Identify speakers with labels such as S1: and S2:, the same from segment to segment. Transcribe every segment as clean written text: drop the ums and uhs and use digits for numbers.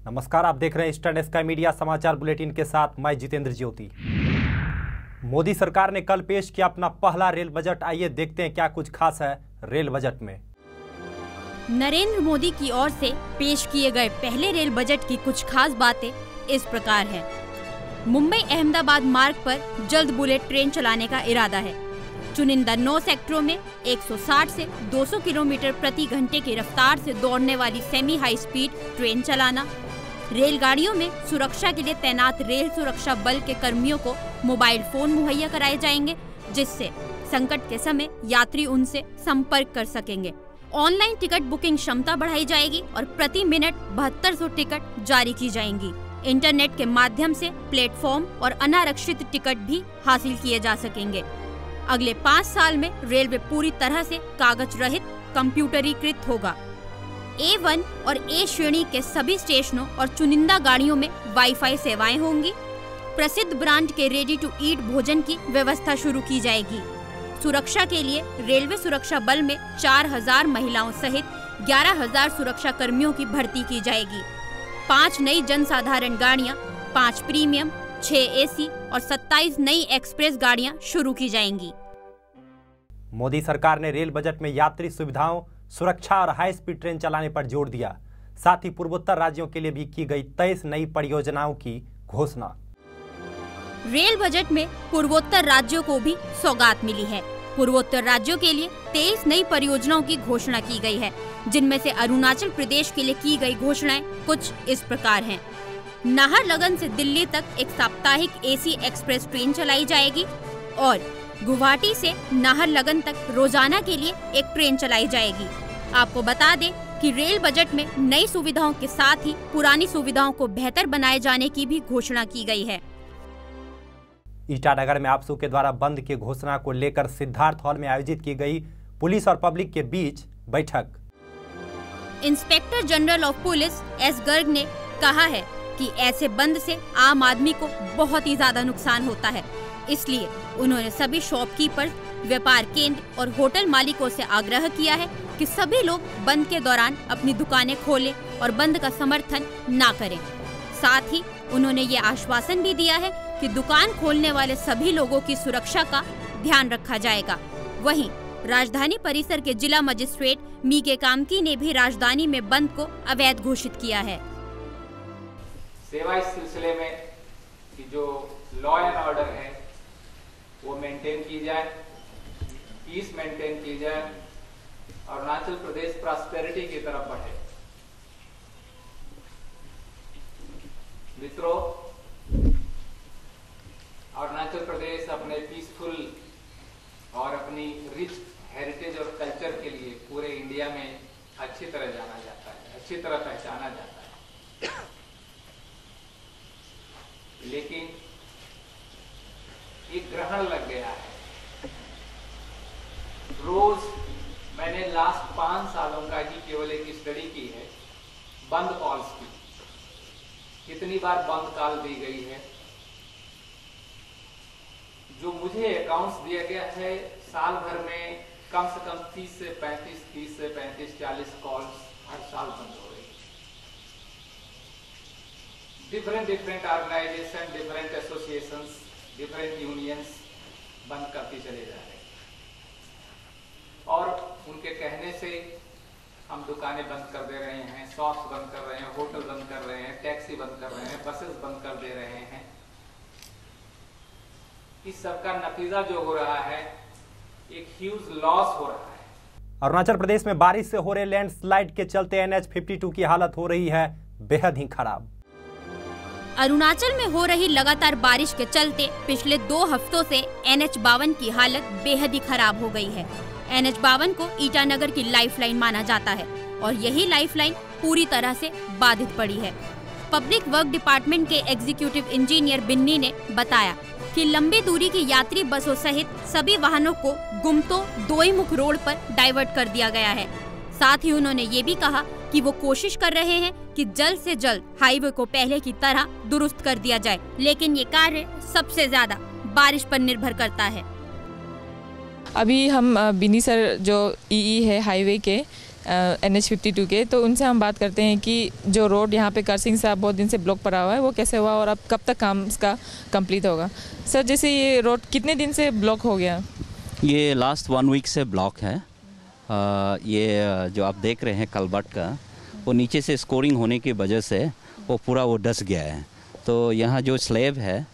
S1: नमस्कार, आप देख रहे हैं ईस्टर्न स्काई मीडिया समाचार बुलेटिन के साथ मैं जितेंद्र ज्योति। मोदी सरकार ने कल पेश किया अपना पहला रेल बजट। आइए देखते हैं क्या कुछ खास है रेल बजट में।
S2: नरेंद्र मोदी की ओर से पेश किए गए पहले रेल बजट की कुछ खास बातें इस प्रकार हैं। मुंबई अहमदाबाद मार्ग पर जल्द बुलेट ट्रेन चलाने का इरादा है। चुनिंदा 9 सेक्टरों में 160 से 200 किलोमीटर प्रति घंटे की रफ्तार से दौड़ने वाली सेमी हाई स्पीड ट्रेन चलाना। रेलगाड़ियों में सुरक्षा के लिए तैनात रेल सुरक्षा बल के कर्मियों को मोबाइल फोन मुहैया कराए जाएंगे, जिससे संकट के समय यात्री उनसे संपर्क कर सकेंगे। ऑनलाइन टिकट बुकिंग क्षमता बढ़ाई जाएगी और प्रति मिनट 7200 टिकट जारी की जाएंगी। इंटरनेट के माध्यम से प्लेटफॉर्म और अनारक्षित टिकट भी हासिल किए जा सकेंगे। अगले 5 साल में रेलवे पूरी तरह से कागज रहित कंप्यूटरीकृत होगा। A1 और A श्रेणी के सभी स्टेशनों और चुनिंदा गाड़ियों में वाईफाई सेवाएं होंगी। प्रसिद्ध ब्रांड के रेडी टू ईट भोजन की व्यवस्था शुरू की जाएगी। सुरक्षा के लिए रेलवे सुरक्षा बल में 4000 महिलाओं सहित 11000 सुरक्षा कर्मियों की भर्ती की जाएगी। 5 नई जनसाधारण गाड़ियां, 5 प्रीमियम, 6 AC और 27 नई एक्सप्रेस गाड़ियां शुरू की जाएंगी।
S1: मोदी सरकार ने रेल बजट में यात्री सुविधाओं, सुरक्षा और हाई स्पीड ट्रेन चलाने पर जोर दिया। साथ ही पूर्वोत्तर राज्यों के लिए भी की गई 23 नई परियोजनाओं की घोषणा।
S2: रेल बजट में पूर्वोत्तर राज्यों को भी सौगात मिली है। पूर्वोत्तर राज्यों के लिए 23 नई परियोजनाओं की घोषणा की गई है, जिनमें से अरुणाचल प्रदेश के लिए की गई घोषणाएं कुछ इस प्रकार हैं। नाहरलगन से दिल्ली तक एक साप्ताहिक AC एक्सप्रेस ट्रेन चलाई जाएगी और गुवाहाटी से नाहरलगन तक रोजाना के लिए एक ट्रेन चलाई जाएगी। आपको बता दें कि रेल बजट में नई सुविधाओं के साथ ही पुरानी सुविधाओं को बेहतर बनाए जाने की भी घोषणा की गई है।
S1: ईटानगर में आपसू के द्वारा बंद की घोषणा को लेकर सिद्धार्थ हॉल में आयोजित की गई पुलिस और पब्लिक के बीच बैठक।
S2: Inspector general of police S Garg ने कहा है कि ऐसे बंद से आम आदमी को बहुत ही ज्यादा नुकसान होता है। इसलिए उन्होंने सभी शॉपकीपर्स, व्यापार केंद्र और होटल मालिकों से आग्रह किया है कि सभी लोग बंद के दौरान अपनी दुकानें खोलें और बंद का समर्थन ना करें। साथ ही उन्होंने ये आश्वासन भी दिया है कि दुकान खोलने वाले सभी लोगों की सुरक्षा का ध्यान रखा जाएगा। वहीं राजधानी परिसर के जिला मजिस्ट्रेट मीके कामकी ने भी राजधानी में बंद को अवैध घोषित किया है।
S3: सेवा इस सिलसिले में कि जो लॉ एंड ऑर्डर है वो मेंटेन की जाए, पीस मेंटेन की जाए, अरुणाचल प्रदेश प्रॉस्पेरिटी की तरफ बढ़े। मित्रों, अरुणाचल प्रदेश अपने पीसफुल और अपनी रिच हेरिटेज और कल्चर के लिए पूरे इंडिया में अच्छी तरह जाना जाता है, अच्छी तरह पहचाना जाता है। लेकिन एक ग्रहण लग गया है। रोज मैंने लास्ट 5 सालों का ही केवल एक स्टडी की है बंद कॉल्स की। कितनी बार बंद कॉल दी गई है। जो मुझे अकाउंट्स दिया गया है, साल भर में कम से कम 30 से 35, 40 कॉल्स हर साल बंद हो रही। Different organisation, different associations, different unions बंद करती चले जा रहे हैं और उनके कहने से हम दुकानें बंद कर दे रहे हैं, शॉप्स बंद कर रहे हैं, होटल बंद कर रहे हैं, टैक्सी बंद कर रहे हैं, बसेस बंद कर दे रहे हैं। इस सब का नतीजा जो हो रहा है, एक ह्यूज लॉस हो रहा है।
S1: अरुणाचल प्रदेश में बारिश से हो रहे लैंडस्लाइड के चलते NH 52 की हालत हो रही है बेहद ही खराब।
S2: अरुणाचल में हो रही लगातार बारिश के चलते पिछले 2 हफ्तों से NH 52 की हालत बेहद ही खराब हो गई है। NH 52 को ईटानगर की लाइफलाइन माना जाता है और यही लाइफलाइन पूरी तरह से बाधित पड़ी है। पब्लिक वर्क डिपार्टमेंट के एग्जीक्यूटिव इंजीनियर बिन्नी ने बताया कि लंबी दूरी की यात्री बसों सहित सभी वाहनों को गुमतो दोईमुख रोड पर डाइवर्ट कर दिया गया है। साथ ही उन्होंने ये भी कहा कि वो कोशिश कर रहे हैं कि जल्द से जल्द हाईवे को पहले की तरह दुरुस्त कर दिया जाए, लेकिन ये कार्य सबसे ज्यादा बारिश पर निर्भर करता है।
S4: अभी हम बिनी सर जो EE है हाईवे के, NH52 के, तो उनसे हम बात करते हैं कि जो रोड यहाँ पे करसिंग से बहुत दिन से ब्लॉक पड़ा हुआ है वो कैसे हुआ और अब कब तक काम इसका कंप्लीट होगा। सर, जैसे ये रोड कितने दिन से ब्लॉक हो गया?
S5: ये लास्ट 1 वीक से ब्लॉक है। ये जो आप देख रहे हैं कलबट का, वो नीचे से स्कोरिंग होने की वजह से वो पूरा वो डस गया है। तो यहाँ जो स्लैब है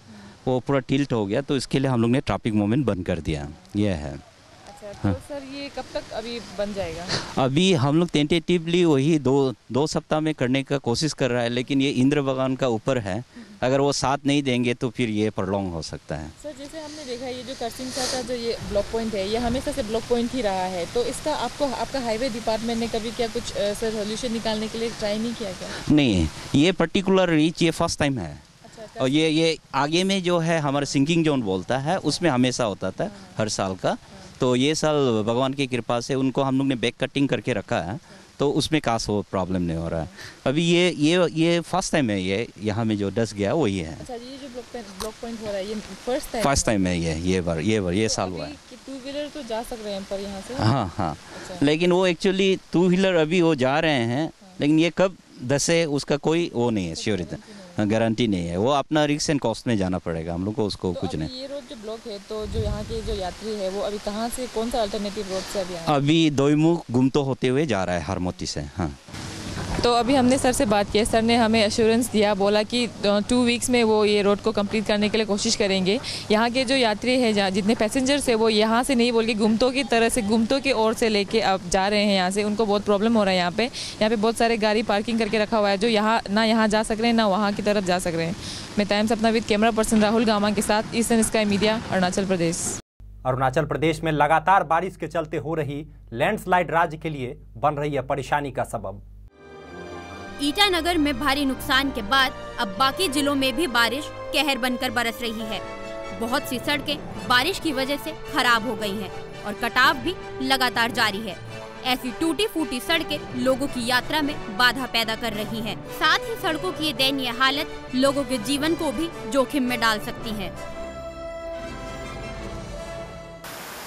S5: वो पूरा टिल्ट हो गया, तो इसके लिए हम लोग ने ट्रैफिक मूवमेंट बंद कर दिया। ये है।
S4: तो सर ये कब तक अभी बन जाएगा?
S5: अभी हम लोग टेंटेटिवली वही दो सप्ताह में करने का कोशिश कर रहा है, लेकिन ये इंद्र भगवान का ऊपर है। अगर वो साथ नहीं देंगे तो फिर ये प्रॉन्ग हो सकता है।
S4: सर, जैसे हमने देखा ये जो करसिंग का जो ये ब्लॉक पॉइंट है, ये हमेशा से ब्लॉक पॉइंट ही रहा है, तो इसका आपका हाईवे डिपार्टमेंट ने कभी क्या कुछ सर सोल्यूशन निकालने के लिए ट्राई नहीं किया क्या?
S5: नहीं, ये पर्टिकुलर रीच ये फर्स्ट टाइम है। और ये आगे में जो है हमारा सिंकिंग जोन बोलता है, उसमें हमेशा होता था हर साल का। तो ये साल भगवान की कृपा से उनको हम लोग ने बैक कटिंग करके रखा है, तो उसमें खास वो प्रॉब्लम नहीं हो रहा है। अभी ये फर्स्ट टाइम है, ये यहाँ में जो डस गया वही है।
S4: अच्छा, ये जो ब्लॉक पॉइंट हो रहा है ये फर्स्ट टाइम है? ये साल हुआ है। टू व्हीलर तो जा सक रहे हैं पर यहाँ से? हाँ। अच्छा।
S5: लेकिन वो एक्चुअली टू व्हीलर अभी वो जा रहे हैं, लेकिन ये कब दसे उसका कोई वो नहीं है, श्योरिटी गारंटी नहीं है। वो अपना रिस्क एंड कॉस्ट में जाना पड़ेगा हम लोग को, उसको कुछ नहीं।
S4: ये रोड जो ब्लॉक है, तो जो यहाँ के जो यात्री है वो अभी कहाँ से, कौन सा अल्टरनेटिव रोड से अभी आए?
S5: अभी दोईमुख गुमतो होते हुए जा रहा है हरमोती से। हाँ,
S4: तो अभी हमने सर से बात की, सर ने हमें एश्योरेंस दिया, बोला कि 2 वीक्स में वो ये रोड को कंप्लीट करने के लिए कोशिश करेंगे। यहाँ के जो यात्री हैं, जितने पैसेंजर्स है, वो यहाँ से नहीं बोल के गुमतो की तरह से, गुमतो की ओर से लेके अब जा रहे हैं यहाँ से। उनको बहुत प्रॉब्लम हो रहा है यहाँ पे बहुत सारे गाड़ी पार्किंग करके रखा हुआ है, जो यहाँ जा सक रहे हैं ना वहाँ की तरफ जा सक रहे हैं। मैं टाइम्स अपना with camera person Rahul gamma के साथ, eastern Sky media, Arunachal Pradesh.
S1: Arunachal प्रदेश में लगातार बारिश के चलते हो रही लैंडस्लाइड राज्य के लिए बन रही है परेशानी का सबब।
S2: ईटानगर में भारी नुकसान के बाद अब बाकी जिलों में भी बारिश कहर बनकर बरस रही है। बहुत सी सड़कें बारिश की वजह से खराब हो गई हैं और कटाव भी लगातार जारी है। ऐसी टूटी फूटी सड़कें लोगों की यात्रा में बाधा पैदा कर रही हैं। साथ ही सड़कों की ये दयनीय हालत लोगों के जीवन को भी जोखिम में डाल सकती है।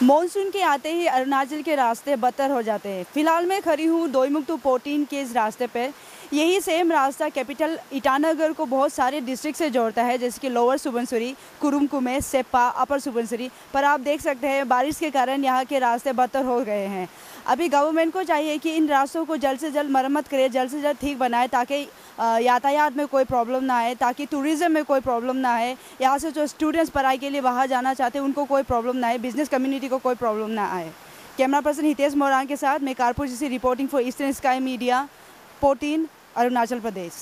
S6: मॉनसून के आते ही अरुणाचल के रास्ते बदतर हो जाते हैं। फिलहाल मैं खड़ी हूँ दोईमुख टू पोटीन के इस रास्ते पे। यही सेम रास्ता कैपिटल ईटानगर को बहुत सारे डिस्ट्रिक्ट से जोड़ता है, जैसे कि लोअर सुबनसिरी, कुरुम कुमे, सेप्पा, अपर सुबनसिरी। पर आप देख सकते हैं बारिश के कारण यहाँ के रास्ते बदतर हो गए हैं। अभी गवर्नमेंट को चाहिए कि इन रास्तों को जल्द से जल्द मरम्मत करे, जल्द से जल्द ठीक बनाए, ताकि यातायात में कोई प्रॉब्लम ना आए, ताकि टूरिज़्म में कोई प्रॉब्लम ना आए। यहाँ से जो स्टूडेंट्स पढ़ाई के लिए बाहर जाना चाहते हैं उनको कोई प्रॉब्लम ना आए, बिजनेस कम्युनिटी को कोई प्रॉब्लम ना आए। कैमरा पर्सन हितेश मोरान के साथ मैं कारपुर से reporting for Eastern Sky Media, पोटीन, अरुणाचल प्रदेश।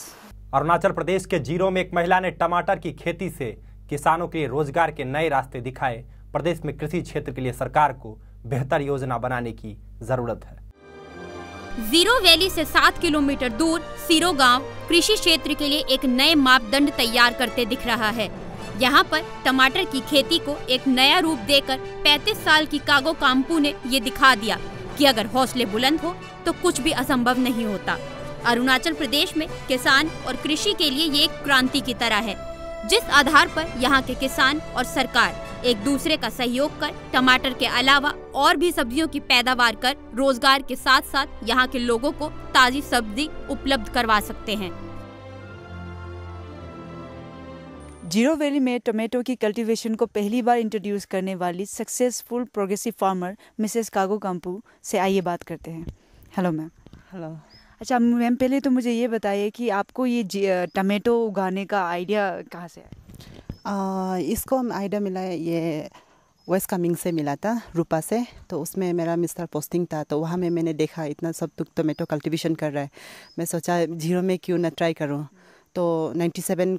S1: अरुणाचल प्रदेश के जीरो में एक महिला ने टमाटर की खेती से किसानों के लिए रोजगार के नए रास्ते दिखाए। प्रदेश में कृषि क्षेत्र के लिए सरकार को बेहतर योजना बनाने की जरूरत है।
S2: जीरो वैली से 7 किलोमीटर दूर सीरो गांव कृषि क्षेत्र के लिए एक नए मापदंड तैयार करते दिख रहा है। यहाँ पर टमाटर की खेती को एक नया रूप देकर 35 साल की कागो काम्पू ने ये दिखा दिया कि अगर हौसले बुलंद हो तो कुछ भी असंभव नहीं होता। अरुणाचल प्रदेश में किसान और कृषि के लिए ये एक क्रांति की तरह है, जिस आधार पर यहाँ के किसान और सरकार एक दूसरे का सहयोग कर टमाटर के अलावा और भी सब्जियों की पैदावार कर रोजगार के साथ साथ यहाँ के लोगों को ताजी सब्जी उपलब्ध करवा सकते हैं।
S6: जीरो वैली में टोमेटो की कल्टीवेशन को पहली बार इंट्रोड्यूस करने वाली successful progressive farmer Mrs Kago Kampu से आइए बात करते हैं। Hello ma'am.
S7: हेलो।
S6: अच्छा मैम, पहले तो मुझे ये बताइए कि आपको ये टमाटो उगाने का आइडिया कहाँ से आया?
S7: इसको आइडिया मिला है, ये वेस्ट कामिंग से मिला था, रूपा से। तो उसमें मेरा मिस्टर पोस्टिंग था, तो वहाँ में मैंने देखा इतना सब टोमेटो कल्टीवेशन कर रहा है। मैं सोचा जीरो में क्यों ना ट्राई करूँ। तो 97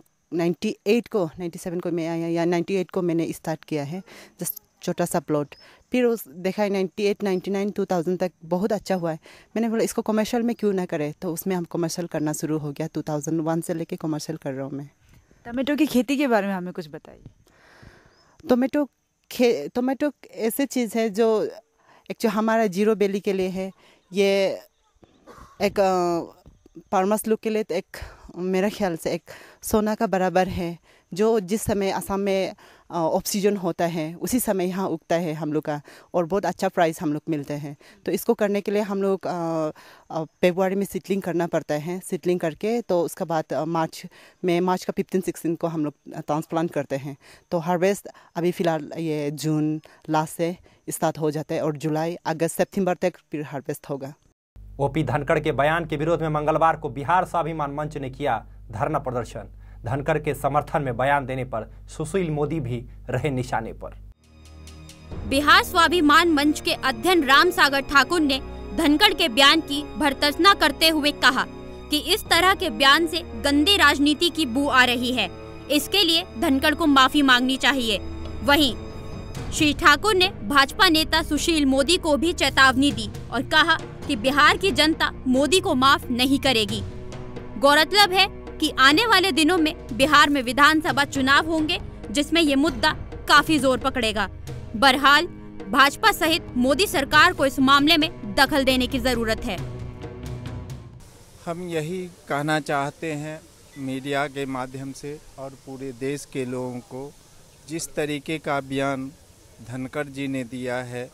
S7: को मैं आया, या 98 को मैंने स्टार्ट किया है, जस्ट छोटा सा प्लॉट। फिर उस देखा 98, 99, 2000 तक बहुत अच्छा हुआ है। मैंने बोला इसको कमर्शियल में क्यों ना करें, तो उसमें हम कमर्शियल करना शुरू हो गया। 2001 से लेके कमर्शियल कर रहा हूँ मैं।
S6: टमाटो की खेती के बारे में हमें कुछ बताइए।
S7: टोमेटो ऐसी चीज़ है जो एक्चुअली हमारा जीरो वैली के लिए है। ये एक फार्मर्स लोग के लिए तो एक मेरा ख्याल से एक सोना का बराबर है। जो जिस समय असम में ऑफ सीजन होता है उसी समय यहाँ उगता है हम लोग का, और बहुत अच्छा प्राइस हम लोग मिलते हैं। तो इसको करने के लिए हम लोग फरवरी में सीडलिंग करना पड़ता है। सीडलिंग करके तो उसके बाद मार्च का 15-16 को हम लोग ट्रांसप्लांट करते हैं। तो हार्वेस्ट अभी फ़िलहाल ये जून लास्ट से स्टार्ट हो जाता है और जुलाई अगस्त सितंबर तक फिर हार्वेस्ट होगा।
S1: ओपी धनखड़ के बयान के विरोध में मंगलवार को बिहार स्वाभिमान मंच ने किया धरना प्रदर्शन। धनखड़ के समर्थन में बयान देने पर सुशील मोदी भी रहे निशाने पर।
S2: बिहार स्वाभिमान मंच के अध्यक्ष राम सागर ठाकुर ने धनखड़ के बयान की भर्त्सना करते हुए कहा कि इस तरह के बयान से गंदी राजनीति की बू आ रही है। इसके लिए धनखड़ को माफी मांगनी चाहिए। वहीं श्री ठाकुर ने भाजपा नेता सुशील मोदी को भी चेतावनी दी और कहा कि बिहार की जनता मोदी को माफ नहीं करेगी। गौरतलब है कि आने वाले दिनों में बिहार में विधानसभा चुनाव होंगे, जिसमें ये मुद्दा काफी जोर पकड़ेगा। बहरहाल भाजपा सहित मोदी सरकार को इस मामले में दखल देने की जरूरत है।
S8: हम यही कहना चाहते हैं मीडिया के माध्यम से और पूरे देश के लोगों को, जिस तरीके का बयान धनखड़ जी ने दिया है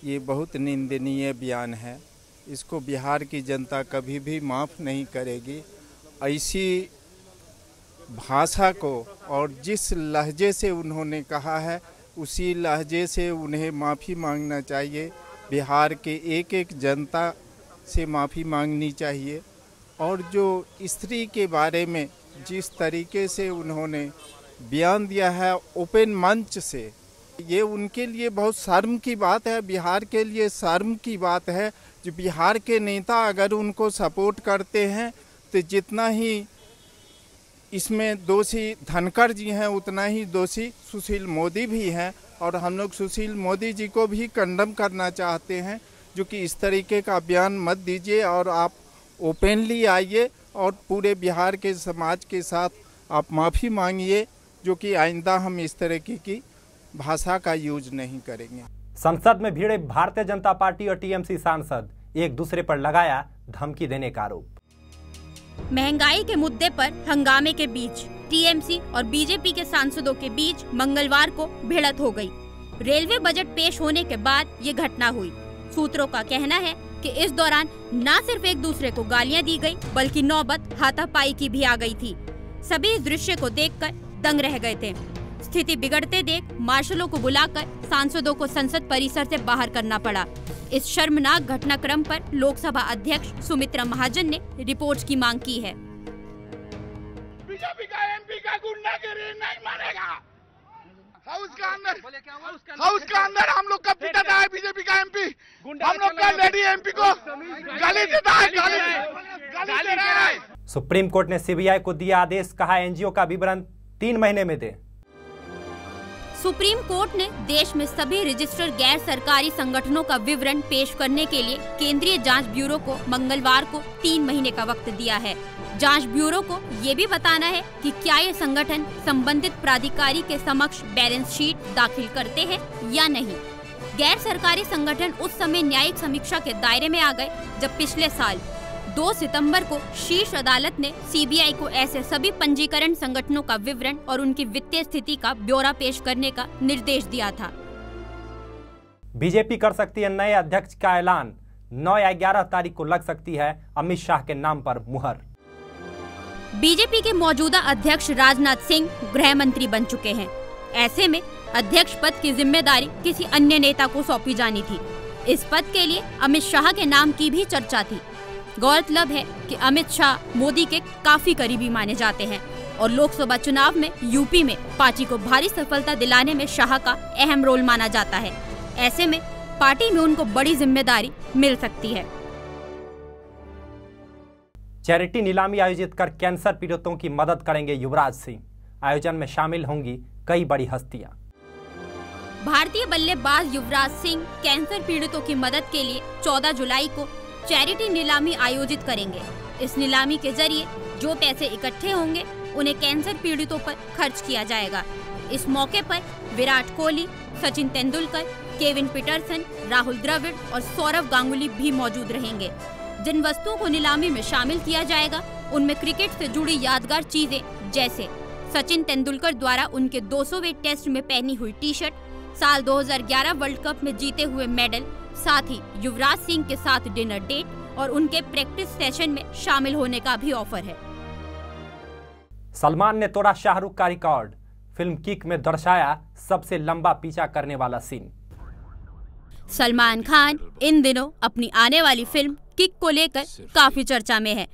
S8: ये बहुत निंदनीय बयान है। इसको बिहार की जनता कभी भी माफ़ नहीं करेगी। ऐसी भाषा को और जिस लहजे से उन्होंने कहा है उसी लहजे से उन्हें माफ़ी मांगना चाहिए। बिहार के एक एक जनता से माफ़ी मांगनी चाहिए। और जो स्त्री के बारे में जिस तरीके से उन्होंने बयान दिया है ओपन मंच से, ये उनके लिए बहुत शर्म की बात है। बिहार के लिए शर्म की बात है। जो बिहार के नेता अगर उनको सपोर्ट करते हैं तो जितना ही इसमें दोषी धनखड़ जी हैं उतना ही दोषी सुशील मोदी भी हैं। और हम लोग सुशील मोदी जी को भी कंडम करना चाहते हैं, जो कि इस तरीके का बयान मत दीजिए और आप ओपनली आइए और पूरे बिहार के समाज के साथ आप माफ़ी मांगिए, जो कि आइंदा हम इस तरीके की भाषा का यूज नहीं करेंगे।
S1: संसद में भिड़े भारतीय जनता पार्टी और टीएमसी सांसद एक दूसरे पर लगाया धमकी देने का आरोप।
S2: महंगाई के मुद्दे पर हंगामे के बीच टीएमसी और बीजेपी के सांसदों के बीच मंगलवार को भिड़ंत हो गई। रेलवे बजट पेश होने के बाद ये घटना हुई। सूत्रों का कहना है कि इस दौरान न सिर्फ एक दूसरे को गालियां दी गई, बल्कि नौबत हाथापाई की भी आ गई थी। सभी इस दृश्य को देखकर दंग रह गए थे। स्थिति बिगड़ते देख मार्शलों को बुलाकर सांसदों को संसद परिसर से बाहर करना पड़ा। इस शर्मनाक घटनाक्रम पर लोकसभा अध्यक्ष सुमित्रा महाजन ने रिपोर्ट की मांग की है।
S9: बीजेपी का एमपी का गुंडागिरी नहीं मानेगा। हाउस का अंदर हम लोग का पिटा है बीजेपी का एमपी। हम लोग का लेडी एमपी को गाली देता है, गाली दे रहा है।
S1: सुप्रीम कोर्ट ने सीबीआई को दिया आदेश, कहा एनजीओ का विवरण 3 महीने में दे।
S2: सुप्रीम कोर्ट ने देश में सभी रजिस्टर्ड गैर सरकारी संगठनों का विवरण पेश करने के लिए केंद्रीय जांच ब्यूरो को मंगलवार को 3 महीने का वक्त दिया है। जांच ब्यूरो को ये भी बताना है कि क्या ये संगठन संबंधित प्राधिकारी के समक्ष बैलेंस शीट दाखिल करते हैं या नहीं। गैर सरकारी संगठन उस समय न्यायिक समीक्षा के दायरे में आ गए जब पिछले साल 2 सितंबर को शीर्ष अदालत ने सीबीआई को ऐसे सभी पंजीकरण संगठनों का विवरण और उनकी वित्तीय स्थिति का ब्यौरा पेश करने का निर्देश दिया था।
S1: बीजेपी कर सकती है नए अध्यक्ष का ऐलान, 9 या 11 तारीख को लग सकती है अमित शाह के नाम पर मुहर।
S2: बीजेपी के मौजूदा अध्यक्ष राजनाथ सिंह गृह मंत्री बन चुके हैं। ऐसे में अध्यक्ष पद की जिम्मेदारी किसी अन्य नेता को सौंपी जानी थी। इस पद के लिए अमित शाह के नाम की भी चर्चा थी। गौरतलब है कि अमित शाह मोदी के काफी करीबी माने जाते हैं और लोकसभा चुनाव में यूपी में पार्टी को भारी सफलता दिलाने में शाह का अहम रोल माना जाता है। ऐसे में पार्टी में उनको बड़ी जिम्मेदारी मिल सकती है।
S1: चैरिटी नीलामी आयोजित कर कैंसर पीड़ितों की मदद करेंगे युवराज सिंह। आयोजन में शामिल होंगी कई बड़ी हस्तियां।
S2: भारतीय बल्लेबाज युवराज सिंह कैंसर पीड़ितों की मदद के लिए 14 जुलाई को चैरिटी नीलामी आयोजित करेंगे। इस नीलामी के जरिए जो पैसे इकट्ठे होंगे उन्हें कैंसर पीड़ितों पर खर्च किया जाएगा। इस मौके पर विराट कोहली, सचिन तेंदुलकर, केविन पीटरसन, राहुल द्रविड़ और सौरव गांगुली भी मौजूद रहेंगे। जिन वस्तुओं को नीलामी में शामिल किया जाएगा उनमें क्रिकेट से जुड़ी यादगार चीजें जैसे सचिन तेंदुलकर द्वारा उनके 200वें टेस्ट में पहनी हुई टी शर्ट, साल 2011 वर्ल्ड कप में जीते हुए मेडल, साथ ही युवराज सिंह के साथ डिनर डेट और उनके प्रैक्टिस सेशन में शामिल होने का भी ऑफर है।
S1: सलमान ने तोड़ा शाहरुख का रिकॉर्ड, फिल्म किक में दर्शाया सबसे लंबा पीछा करने वाला सीन।
S2: सलमान खान इन दिनों अपनी आने वाली फिल्म किक को लेकर काफी चर्चा में है।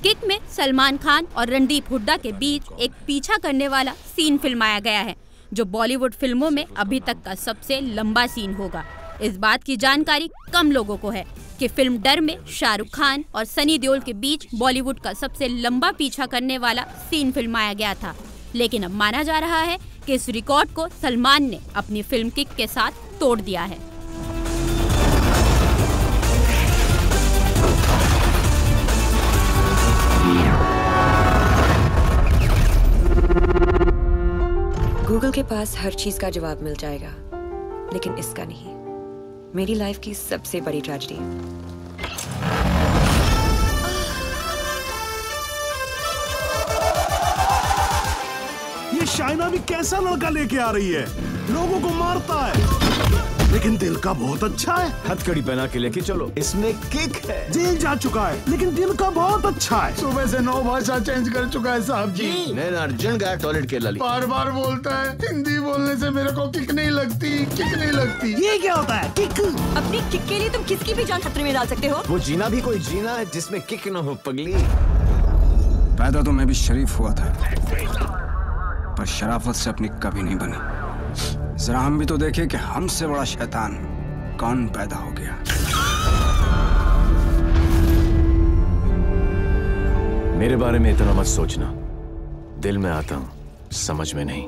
S2: किक में सलमान खान और रणदीप हुड्डा के बीच एक पीछा करने वाला सीन फिल्माया गया है, जो बॉलीवुड फिल्मों में अभी तक का सबसे लंबा सीन होगा। इस बात की जानकारी कम लोगों को है कि फिल्म डर में शाहरुख खान और सनी देओल के बीच बॉलीवुड का सबसे लंबा पीछा करने वाला सीन फिल्माया गया था, लेकिन अब माना जा रहा है कि इस रिकॉर्ड को सलमान ने अपनी फिल्म किक के साथ तोड़ दिया है।
S10: गूगल के पास हर चीज का जवाब मिल जाएगा, लेकिन इसका नहीं। मेरी लाइफ की सबसे बड़ी ट्रेजेडी।
S11: ये शाइना भी कैसा लड़का लेके आ रही है, लोगों को मारता है लेकिन दिल का बहुत अच्छा है।
S12: हथकड़ी पहना के लेके चलो, इसमें किक है।
S11: जेल जा चुका है लेकिन दिल का बहुत अच्छा है।
S9: सुबह से 9 भाषा चेंज कर चुका है साहब जी।
S12: नैन अर्जुन गया टॉयलेट के लिए,
S9: बार बार बोलता है हिंदी बोलने से मेरे को किक नहीं लगती, किक नहीं लगती।
S11: ये क्या होता है किक?
S10: अपनी किक के लिए तुम किसकी भी जान खतरे में डाल सकते हो।
S12: वो जीना भी कोई जीना है जिसमें किक न हो पगली।
S13: पैदा तो मैं भी शरीफ हुआ था, पर शराफत से अपनी कभी नहीं बनी। जरा हम भी तो देखें कि हमसे बड़ा शैतान कौन पैदा हो गया।
S12: मेरे बारे में इतना मत सोचना, दिल में आता हूं, समझ में नहीं।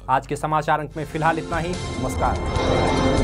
S1: आज के समाचार अंक में फिलहाल इतना ही। नमस्कार।